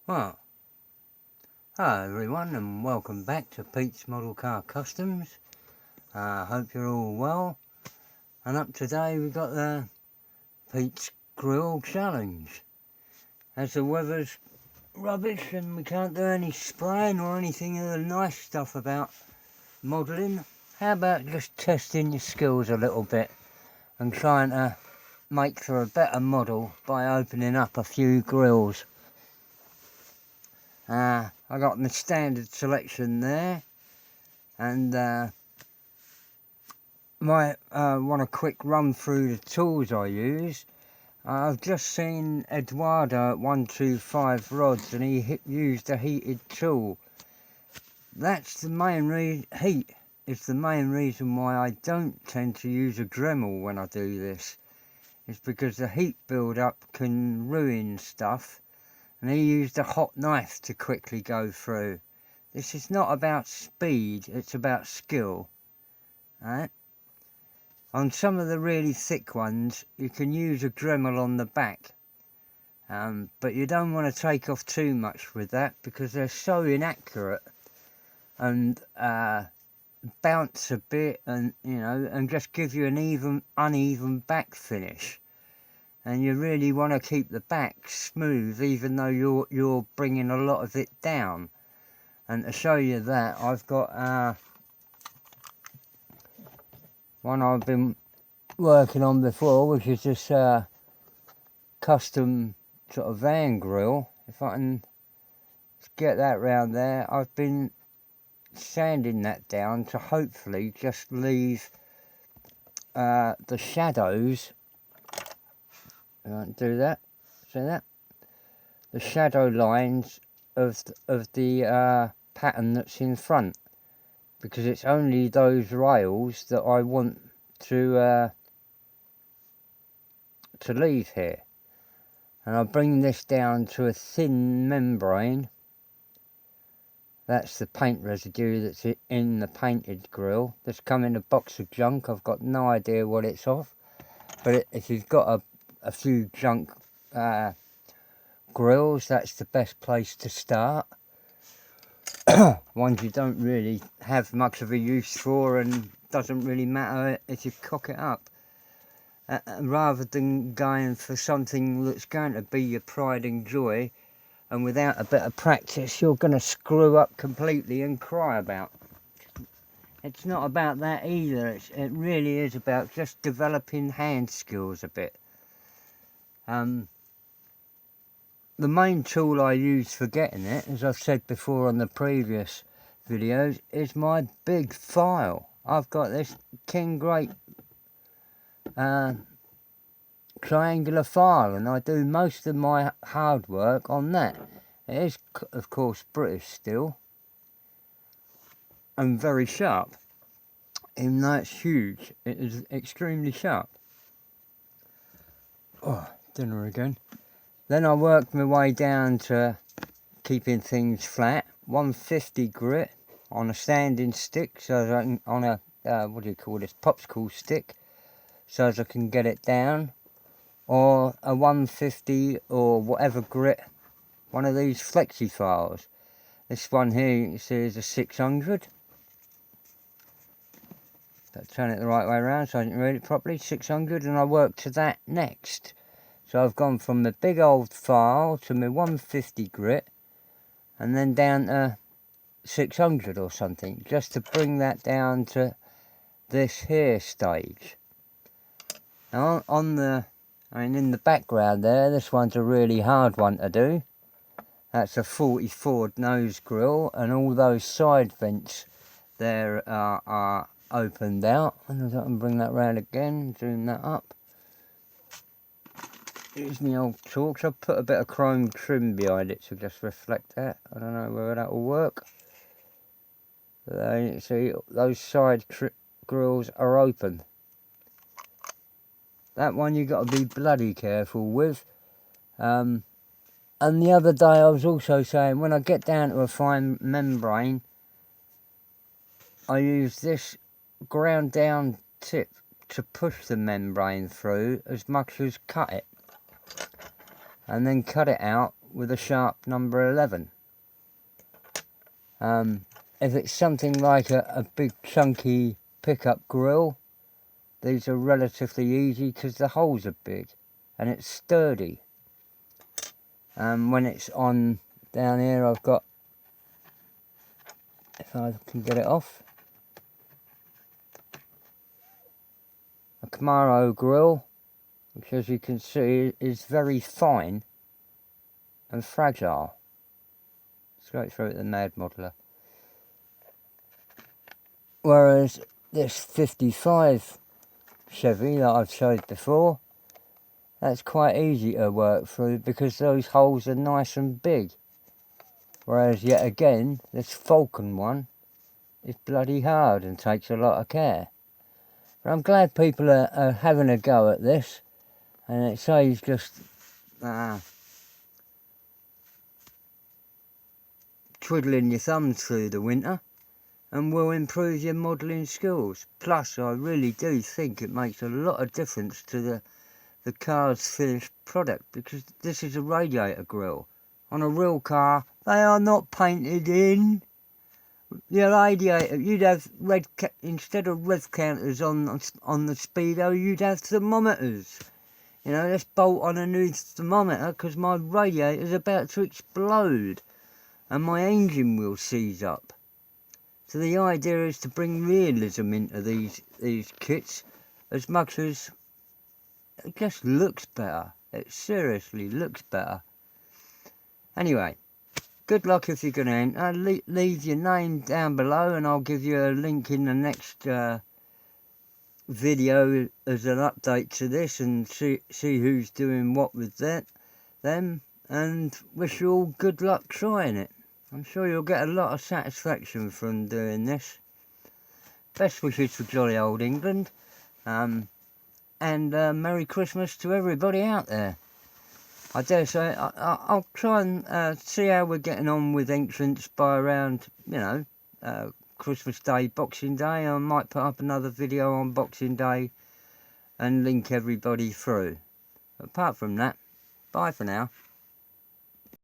Well, hello everyone and welcome back to Pete's Model Car Customs. Hope you're all well. And up today we've got the Pete's Grille Challenge. As the weather's rubbish and we can't do any spraying or anything of the nice stuff about modelling, how about just testing your skills a little bit and trying to make for a better model by opening up a few grills. I got my standard selection there, and might want a quick run through the tools I use. I've just seen Eduardo at 125 rods, and he used a heated tool. That's the main heat is the main reason why I don't tend to use a Dremel when I do this. It's because the heat build-up can ruin stuff, and he used a hot knife to quickly go through. This is not about speed, it's about skill. Right? On some of the really thick ones, you can use a Dremel on the back, but you don't want to take off too much with that because they're so inaccurate and bounce a bit, and and just give you an uneven back finish. And you really want to keep the back smooth, even though you're bringing a lot of it down. And to show you that, I've got one I've been working on before, which is this custom sort of van grill. If I can get that round there, I've been sanding that down to hopefully just leave the shadows. I won't do that. See that? The shadow lines of the pattern that's in front, because it's only those rails that I want to leave here. And I'll bring this down to a thin membrane. That's the paint residue that's in the painted grill. That's come in a box of junk. I've got no idea what it's of, but if you've got a few junk grills, that's the best place to start. Ones you don't really have much of a use for, and doesn't really matter if you cock it up. Rather than going for something that's going to be your pride and joy, and without a bit of practice you're going to screw up completely and cry about. It's not about that either. It really is about just developing hand skills a bit. The main tool I use for getting it, as I've said before on the previous videos, is my big file. I've got this King Great triangular file, and I do most of my hard work on that. It is, of course, British steel and very sharp. Even though it's huge, it is extremely sharp. Oh, dinner again. Then I worked my way down to keeping things flat. 150 grit on a standing stick, so that I can, on a what do you call this, popsicle stick, so as I can get it down. Or a 150 or whatever grit, one of these flexi files. This one here you can see is a 600. Turn it the right way around so I can read it properly. 600, and I work to that next. So I've gone from the big old file to my 150 grit, and then down to 600 or something, just to bring that down to this here stage. Now in the background there, this one's a really hard one to do. That's a 40 Ford nose grill, and all those side vents there are opened out. And I can bring that round again, zoom that up. Here's my old torch. I've put a bit of chrome trim behind it to just reflect that. I don't know whether that will work. But see, those side grills are open. That one you got to be bloody careful with. And the other day I was also saying, when I get down to a fine membrane, I use this ground down tip to push the membrane through as much as cut it. And then cut it out with a sharp number 11. If it's something like a big chunky pickup grill, these are relatively easy because the holes are big and it's sturdy. When it's on down here, I've got, if I can get it off, a Camaro grill, which as you can see is very fine and fragile. Straight through at the Mad Modeler. Whereas this 55 Chevy that I've showed before, that's quite easy to work through because those holes are nice and big. Whereas yet again, this Falcon one is bloody hard and takes a lot of care. But I'm glad people are having a go at this, and it saves just twiddling your thumbs through the winter, and will improve your modelling skills. Plus, I really do think it makes a lot of difference to the car's finished product, because this is a radiator grille. On a real car, they are not painted in. The radiator, you'd have instead of rev counters on the speedo, you'd have thermometers. You know, let's bolt on a new thermometer because my radiator's about to explode and my engine will seize up. So the idea is to bring realism into these kits as much as it just looks better. It seriously looks better. Anyway, good luck if you're going to enter. Leave your name down below and I'll give you a link in the next video as an update to this, and see who's doing what with them, and wish you all good luck trying it. I'm sure you'll get a lot of satisfaction from doing this. Best wishes for jolly old England, and Merry Christmas to everybody out there. I dare say I'll try and see how we're getting on with entrance by around, you know, Christmas Day, Boxing Day. I might put up another video on Boxing Day and link everybody through. Apart from that, bye for now.